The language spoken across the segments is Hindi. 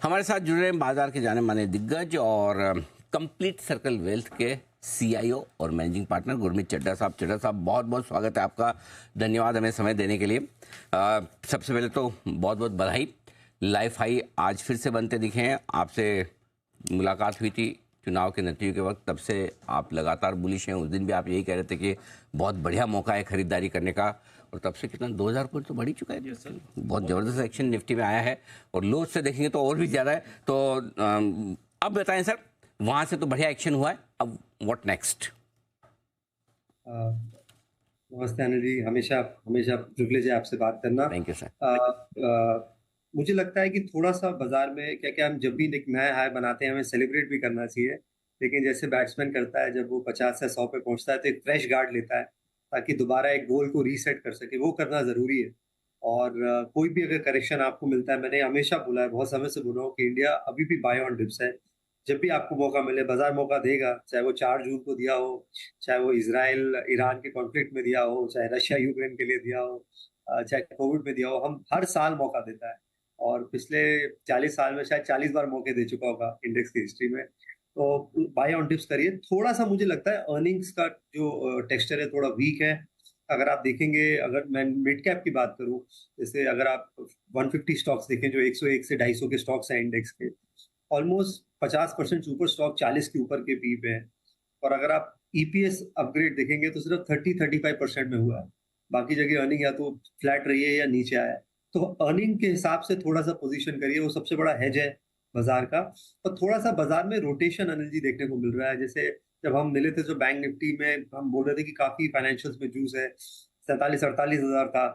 हमारे साथ जुड़ रहे हैं बाजार के जाने माने दिग्गज और कंप्लीट सर्कल वेल्थ के सीआईओ और मैनेजिंग पार्टनर गुरमीत चड्ढा साहब। चड्ढा साहब, बहुत बहुत स्वागत है आपका। धन्यवाद हमें समय देने के लिए। सबसे पहले तो बहुत बहुत बधाई। लाइफ हाई आज फिर से बनते दिखे हैं। आपसे मुलाकात हुई थी चुनाव के नतीजों के वक्त, तब से आप लगातार बुलिश हैं। उस दिन भी आप यही कह रहे थे कि बहुत बढ़िया मौका है खरीदारी करने का, और तब से कितना 2000 पॉइंट तो बढ़ ही चुका है सर। बहुत ज़बरदस्त एक्शन निफ्टी में आया है और लो से देखेंगे तो और भी ज़्यादा है। तो अब बताएं सर, वहाँ से तो बढ़िया एक्शन हुआ है, अब व्हाट नेक्स्ट? नमस्ते अनिल जी, हमेशा हमेशा प्रिविलेज है आपसे बात करना। Thank you sir. मुझे लगता है कि थोड़ा सा बाजार में क्या हम जब भी एक नया हाई बनाते हैं हमें सेलिब्रेट भी करना चाहिए, लेकिन जैसे बैट्समैन करता है जब वो 50 से 100 पे पहुंचता है तो एक फ्रेश गार्ड लेता है ताकि दोबारा एक गोल को रीसेट कर सके, वो करना जरूरी है। और कोई भी अगर करेक्शन आपको मिलता है, मैंने हमेशा बोला है, बहुत समय से बोल रहा हूँ कि इंडिया अभी भी बाय ऑन डिप्स है। जब भी आपको मौका मिले, बाजार मौका देगा, चाहे वो 4 जून को दिया हो, चाहे वो इसराइल ईरान के कॉन्फ्लिक्ट में दिया हो, चाहे रशिया यूक्रेन के लिए दिया हो, चाहे कोविड में दिया हो, हम हर साल मौका देता है। और पिछले 40 साल में शायद 40 बार मौके दे चुका होगा इंडेक्स की हिस्ट्री में। तो बाय ऑन डिप्स करिए। थोड़ा सा मुझे लगता है अर्निंग्स का जो टेक्सचर है थोड़ा वीक है। अगर आप देखेंगे, अगर मैं मिड कैप की बात करूं, जैसे अगर आप 150 स्टॉक्स देखें जो 101 से 250 के स्टॉक्स हैं इंडेक्स के, ऑलमोस्ट 50% सुपर स्टॉक 40 के ऊपर के पी पे हैं। और अगर आप ईपीएस अपग्रेड देखेंगे तो सिर्फ 30-35% में हुआ है। बाकी जगह अर्निंग या तो फ्लैट रही है या नीचे आया है। तो अर्निंग के हिसाब से थोड़ा सा पोजीशन करिए, वो सबसे बड़ा हेज है बाजार का। और थोड़ा सा बाजार में रोटेशन अनिल जी देखने को मिल रहा है। जैसे जब हम मिले थे तो बैंक निफ्टी में हम बोल रहे थे कि काफी फाइनेंशियल्स में जूस है, 47-48 हजार था,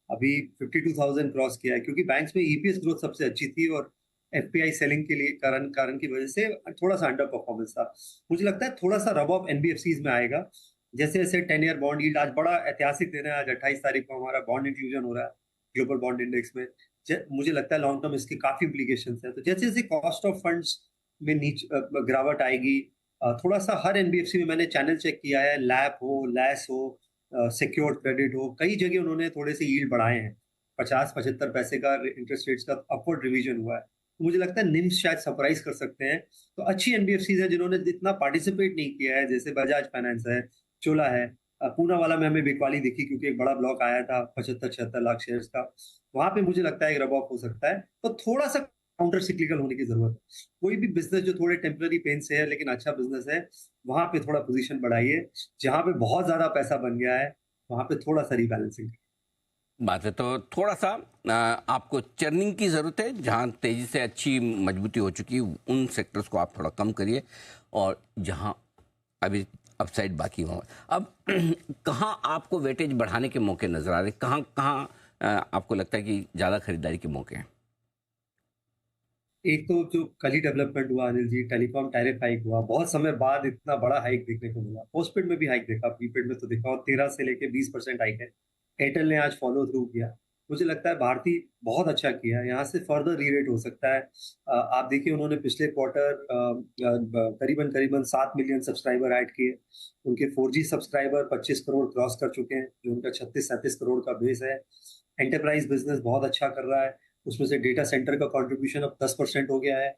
अभी 52,000 क्रॉस किया है, क्योंकि बैंक्स में ईपीएस ग्रोथ सबसे अच्छी थी और एफपीआई सेलिंग के लिए कारण कारण की वजह से थोड़ा सा अंडर परफॉर्मेंस था। मुझे लगता है थोड़ा सा रब ऑफ एनबीएफसीज में आएगा। जैसे जैसे 10 ईयर बॉन्ड यील्ड आज बड़ा ऐतिहासिक दिन है, आज 28 तारीख को हमारा बॉन्ड इंक्लूजन हो रहा है ग्लोबल बॉन्ड इंडेक्स में। मुझे लगता है लॉन्ग टर्म इसके काफी इंप्लीकेशन है। तो जैसे जैसे कॉस्ट ऑफ फंड्स में गिरावट आएगी, थोड़ा सा हर एनबीएफसी में मैंने चैनल चेक किया है, लैप हो, लैस हो, सिक्योर्ड क्रेडिट हो, कई जगह उन्होंने थोड़े से यील्ड बढ़ाए हैं। 50-75 पैसे का इंटरेस्ट रेट्स का अपवर्ड रिवीजन हुआ है। तो मुझे लगता है निम्स शायद सरप्राइज कर सकते हैं। तो अच्छी एनबीएफसी है जिन्होंने इतना पार्टिसिपेट नहीं किया है, जैसे बजाज फाइनेंस है, चोला है। पूना वाला में हमें बिकवाली दिखी क्योंकि एक बड़ा ब्लॉक आया था 75-76 लाख शेयर्स का। वहां पे मुझे लगता है एक रब ऑफ हो सकता है। तो थोड़ा सा काउंटर सिक्लिकल होने की जरूरत है। कोई भी बिजनेस जो थोड़े टेम्पररी पेन से है लेकिन अच्छा बिजनेस है, वहां पे थोड़ा पोजीशन बढ़ाइए। जहां पे बहुत ज्यादा पैसा बन गया है वहां पे थोड़ा सा रीबैलेंसिंग। बात है तो थोड़ा सा आपको चर्निंग की ज़रूरत है। जहाँ तेज़ी से अच्छी मजबूती हो चुकी है उन सेक्टर्स को आप थोड़ा कम करिए, और जहाँ अभी अपसाइड बाकी हो, अब कहाँ आपको वेटेज बढ़ाने के मौके नज़र आ रहे हैं? कहाँ कहाँ आपको लगता है कि ज़्यादा खरीदारी के मौके हैं? एक तो जो कल ही डेवलपमेंट हुआ Anil ji, telecom tariff hike हुआ, बहुत समय बाद इतना बड़ा हाइक देखने को मिला। पोस्टपेड में भी हाइक देखा, प्रीपेड में तो देखा, और 13 से लेके 20% हाइक है। एयरटेल ने आज फॉलो थ्रू किया। मुझे लगता है भारती बहुत अच्छा किया है, यहाँ से फर्दर रीरेट हो सकता है। आप देखिए उन्होंने पिछले क्वार्टर करीबन करीबन 7 मिलियन सब्सक्राइबर ऐड किए। उनके 4G सब्सक्राइबर 25 करोड़ क्रॉस कर चुके हैं, जो उनका 36-37 करोड़ का बेस है। एंटरप्राइज बिजनेस बहुत अच्छा कर रहा है, उसमें से डेटा सेंटर का कंट्रीब्यूशन अब 10% हो गया है,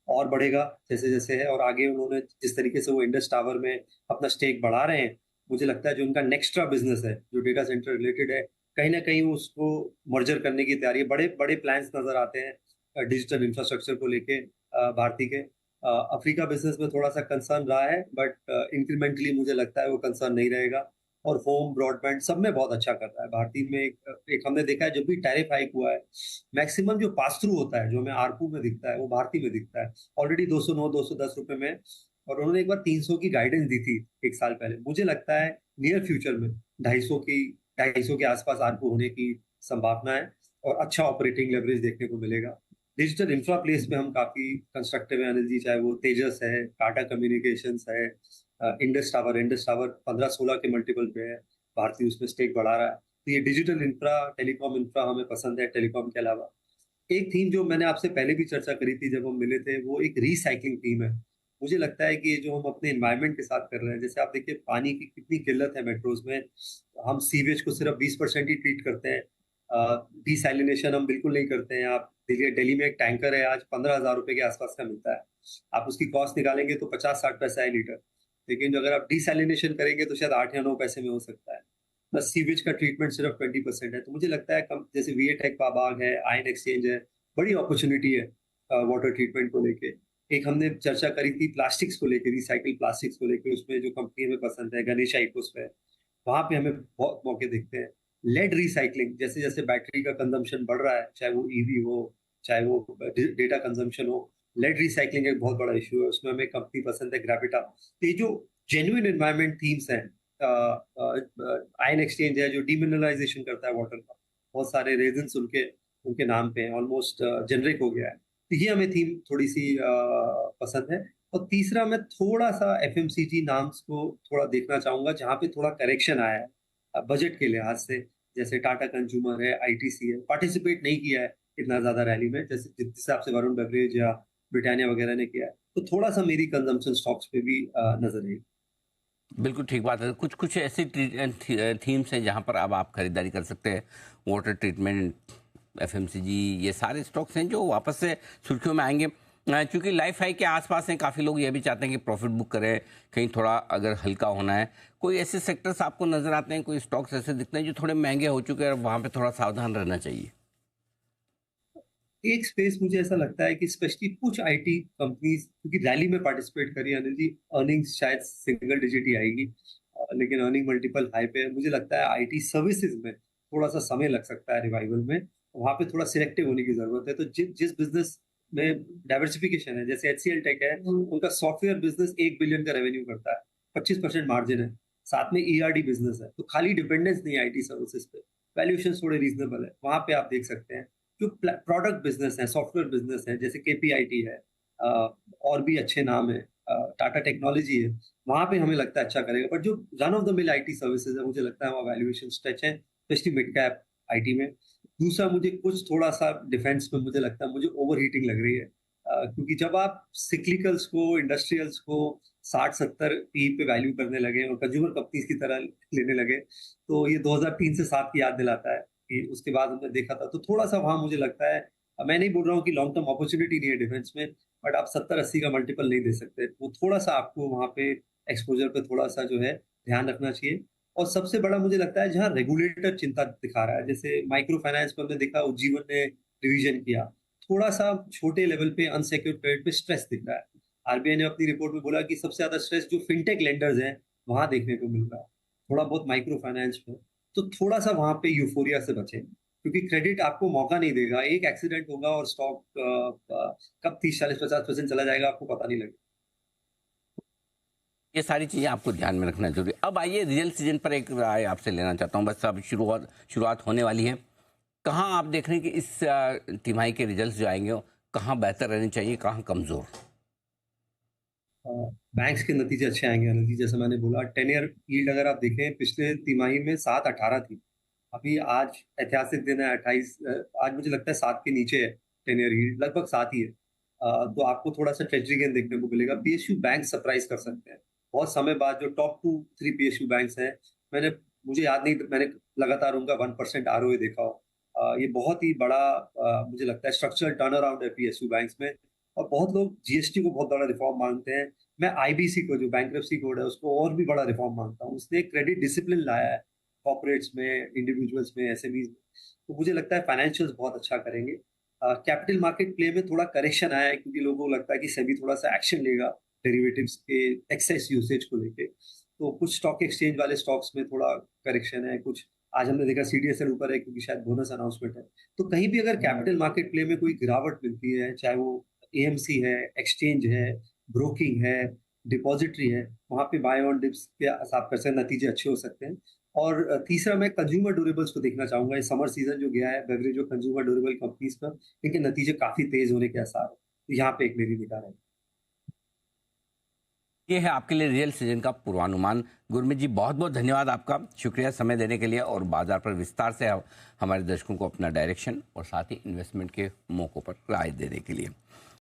और बढ़ेगा जैसे जैसे है। और आगे उन्होंने जिस तरीके से वो इंडस टावर में अपना स्टेक बढ़ा रहे हैं, मुझे लगता है जो उनका नेक्स्ट्रा बिजनेस है जो डेटा सेंटर रिलेटेड है, कहीं ना कहीं वो उसको मर्जर करने की तैयारी है। बड़े बड़े प्लान्स नजर आते हैं डिजिटल इंफ्रास्ट्रक्चर को लेके भारती के। अफ्रीका बिजनेस में थोड़ा सा कंसर्न रहा है, बट इंक्रीमेंटली मुझे लगता है वो कंसर्न नहीं रहेगा। और होम ब्रॉडबैंड सब में बहुत अच्छा कर रहा है भारती में। एक हमने देखा है जब भी टैरिफ हाइक हुआ है, मैक्सिमम जो पास थ्रू होता है जो हमें आरपू में दिखता है वो भारती में दिखता है। ऑलरेडी 209-210 रुपए में, और उन्होंने एक बार 300 की गाइडेंस दी थी एक साल पहले। मुझे लगता है नियर फ्यूचर में 250 के आसपास आरपू होने की संभावना है, और अच्छा ऑपरेटिंग लेवरेज देखने को मिलेगा। डिजिटल इंफ्रा प्लेस में हम काफी कंस्ट्रक्टिव है अनिल जी, चाहे वो तेजस है, टाटा कम्युनिकेशंस है, इंडस टावर 15-16 के मल्टीपल पे है, भारतीय उसमें स्टेक बढ़ा रहा है। तो ये डिजिटल इंफ्रा, टेलीकॉम इंफ्रा हमें पसंद है। टेलीकॉम के अलावा एक थीम जो मैंने आपसे पहले भी चर्चा करी थी जब हम मिले थे, वो एक रीसाइक्लिंग थीम है। मुझे लगता है कि ये जो हम अपने एनवायरनमेंट के साथ कर रहे हैं, जैसे आप देखिए पानी की कितनी किल्लत है मेट्रोज में, हम सीवेज को सिर्फ 20% ही ट्रीट करते हैं। डिसैलिनेशन हम बिल्कुल नहीं करते हैं। आप देखिए दिल्ली में एक टैंकर है आज 15,000 रुपए के आसपास का मिलता है। आप उसकी कॉस्ट निकालेंगे तो 50-60 पैसा है लीटर। लेकिन जो अगर आप डिसैलिनेशन करेंगे तो शायद 8 या 9 पैसे में हो सकता है। बस सीवेज का ट्रीटमेंट सिर्फ 20% है। तो मुझे लगता है कम जैसे वीएटेक पाबाग है, आयन एक्सचेंज है, बड़ी अपॉर्चुनिटी है वाटर ट्रीटमेंट को लेके। एक हमने चर्चा करी थी प्लास्टिक्स को लेके, रिसाइकिल प्लास्टिक्स को लेके, उसमें जो कंपनी हमें पसंद है गणेशा इकोस्फेयर, वहाँ पे हमें बहुत मौके दिखते हैं। लेड रिसाइक्लिंग, जैसे-जैसे बैटरी का कंजम्पशन बढ़ रहा है, चाहे वो ईवी हो, चाहे वो डेटा कंजम्पशन हो, लेड रिसाइक्लिंग एक बहुत बड़ा इश्यू है, उसमें हमें कंपनी पसंद है ग्रेविटा। तो ये जो जेन्युइन एनवायरनमेंट थीम्स हैं, आयन एक्सचेंज है जो डीमिनरलाइजेशन करता है वाटर का, बहुत सारे रीजंस उनके उनके नाम पे हैं, ऑलमोस्ट जेनरिक हो गया है। तो ये हमें थीम थोड़ी-सी पसंद है। और तीसरा मैं थोड़ा-सा एफएमसीजी नाम्स को थोड़ा देखना चाहूँगा, जहाँ पे थोड़ा करेक्शन आया है बजट के लिहाज से। जैसे टाटा कंज्यूमर है, आईटीसी है, पार्टिसिपेट नहीं किया है इतना ज़्यादा रैली में, जैसे जिस हिसाब से वरुण बेवरेज या ब्रिटानिया वगैरह ने किया है। तो थोड़ा-सा मेरी कंजम्पशन स्टॉक्स पे भी नज़र है। बिल्कुल ठीक बात है। कुछ कुछ ऐसी थीम्स हैं जहाँ पर अब आप खरीदारी कर सकते हैं। वाटर ट्रीटमेंट, एफएमसीजी, ये सारे स्टॉक्स हैं जो वापस से सुर्खियों में आएंगे। क्योंकि लाइफ हाई के आसपास हैं, काफ़ी लोग ये भी चाहते हैं कि प्रॉफिट बुक करें, कहीं थोड़ा अगर हल्का होना है। कोई ऐसे सेक्टर्स आपको नज़र आते हैं, कोई स्टॉक्स ऐसे दिखते हैं जो थोड़े महंगे हो चुके हैं और वहाँ पे थोड़ा सावधान रहना चाहिए? एक स्पेस मुझे ऐसा लगता है कि स्पेशली कुछ आईटी कंपनीज क्योंकि रैली में पार्टिसिपेट करी अनिल जी, अर्निंग्स शायद सिंगल डिजिट ही आएगी, लेकिन अर्निंग मल्टीपल हाई पे है। मुझे लगता है आईटी सर्विसेज में थोड़ा सा समय लग सकता है रिवाइवल में, वहां पे थोड़ा सिलेक्टिव होने की जरूरत है। तो जिस बिजनेस में डाइवर्सिफिकेशन है, जैसे एचसीएल टेक है, उनका सॉफ्टवेयर बिजनेस 1 बिलियन का रेवेन्यू करता है, 25% मार्जिन है, साथ में ईआरडी बिजनेस है, तो खाली डिपेंडेंस नहीं है आईटी सर्विसेज पे, वैल्यूएशन थोड़े रीजनेबल है, वहां पे आप देख सकते हैं। जो प्रोडक्ट बिजनेस है, सॉफ्टवेयर बिजनेस है, जैसे केपीआईटी है, और भी अच्छे नाम है, टाटा टेक्नोलॉजी है, वहां पे हमें लगता है अच्छा करेगा। बट जो run of the mill IT services है, मुझे लगता है वहाँ वैल्यूएशन स्ट्रेच है, स्पेशली मिड कैप आईटी में। दूसरा मुझे कुछ थोड़ा सा डिफेंस में मुझे लगता है मुझे ओवर हीटिंग लग रही है, क्योंकि जब आप सिक्लिकल्स को, इंडस्ट्रियल्स को 60-70 पी पे वैल्यू करने लगे और कंज्यूमर कंपनीज की तरह लेने लगे, तो ये 2003 से 7 की याद दिलाता है कि उसके बाद हमने देखा था। तो थोड़ा-सा वहाँ मुझे लगता है, मैं नहीं बोल रहा हूँ कि लॉन्ग टर्म अपॉर्च्युनिटी नहीं है डिफेंस में, बट आप 70-80 का मल्टीपल नहीं दे सकते। वो थोड़ा-सा आपको वहाँ पे एक्सपोज़र पे थोड़ा-सा जो है ध्यान रखना चाहिए। और सबसे बड़ा मुझे लगता है जहाँ रेगुलेटर चिंता दिखा रहा है, जैसे माइक्रो फाइनेंस में हमने देखा उज्जीवन ने रिवीजन किया। थोड़ा-सा छोटे लेवल पे अनसेक्योर्ड क्रेडिट पे स्ट्रेस दिख रहा है। आरबीआई ने अपनी रिपोर्ट में बोला कि सबसे ज़्यादा स्ट्रेस जो फिनटेक लेंडर्स हैं, वहाँ देखने को मिल रहा है। थोड़ा बहुत माइक्रो फाइनेंस में। तो थोड़ा-सा वहाँ पे यूफ़ोरिया से बचें, क्योंकि क्रेडिट आपको मौका नहीं देगा। एक एक्सीडेंट होगा और स्टॉक कब 30, 40, 50% चला जाएगा आपको पता नहीं लगेगा। ये सारी चीज़ें आपको ध्यान में रखना जरूरी है। अब आइए रिजल्ट सीजन पर एक राय आपसे लेना चाहता हूँ। बस अब शुरुआत होने वाली है। कहाँ आप देख रहे हैं कि इस तिमाही के रिजल्ट्स जो आएंगे वो कहाँ बेहतर रहने चाहिए, कहाँ कमज़ोर? अ, बैंक्स के नतीजे अच्छे आएँगे अनिल जी, जैसे मैंने बोला 10 ईयर यील्ड अगर आप देखें पिछले तिमाही में 7.18 थी। अभी आज ऐतिहासिक दिन है 28, आज मुझे लगता है 7 के नीचे है 10 ईयर यील्ड, लगभग 7 ही है। तो आपको थोड़ा-सा ट्रेजरी गेन देखने को मिलेगा। पीएसयू बैंक सरप्राइज़ कर सकते हैं। बहुत समय बाद जो टॉप 2-3 पीएसयू बैंक्स हैं, मैंने मुझे याद नहीं, मैंने लगातार उनका 1% आरओए देखा हो। ये बहुत ही बड़ा मुझे लगता है स्ट्रक्चरल टर्न अराउंड है पीएसयू बैंक्स में। और बहुत लोग जीएसटी को बहुत बड़ा रिफॉर्म मानते हैं। मैं आईबीसी को, जो बैंक्रप्सी कोड है, उसको और भी बड़ा रिफॉर्म मानता हूँ। उसने क्रेडिट डिसिप्लिन लाया है कॉर्पोरेट्स में, इंडिविजुअल्स में, एसएमईज में। तो मुझे लगता है फाइनेंशियल्स बहुत अच्छा करेंगे। कैपिटल मार्केट प्ले में थोड़ा करेक्शन आया है क्योंकि लोगों को लगता है कि सेबी थोड़ा-सा एक्शन लेगा डेरिवेटिव्स के एक्सेस यूसेज को लेके। तो कुछ स्टॉक एक्सचेंज वाले स्टॉक्स में थोड़ा करेक्शन है, कुछ आज हमने देखा सीडीएसएल ऊपर है क्योंकि शायद बोनस अनाउंसमेंट है। तो कहीं भी अगर कैपिटल मार्केट प्ले में कोई गिरावट मिलती है, चाहे वो एएमसी है, एक्सचेंज है, ब्रोकिंग है, डिपॉजिटरी है, वहाँ पे बाय ऑन डिप्स के हिसाब से नतीजे अच्छे हो सकते हैं। और तीसरा मैं कंज्यूमर ड्यूरेबल्स को देखना चाहूँगा। ये समर सीज़न जो गया है, बेवरेज और कंज्यूमर ड्यूरेबल कंपनीज़ का, इनके नतीजे काफ़ी तेज़ होने के आसार हैं। तो यहाँ पे एक मेरी निगाह है। ये है आपके लिए रियल सीजन का पूर्वानुमान। गुरमीत जी, बहुत बहुत धन्यवाद आपका। शुक्रिया समय देने के लिए और बाजार पर विस्तार से हमारे दर्शकों को अपना डायरेक्शन और साथ ही इन्वेस्टमेंट के मौक़ों पर राय देने के लिए।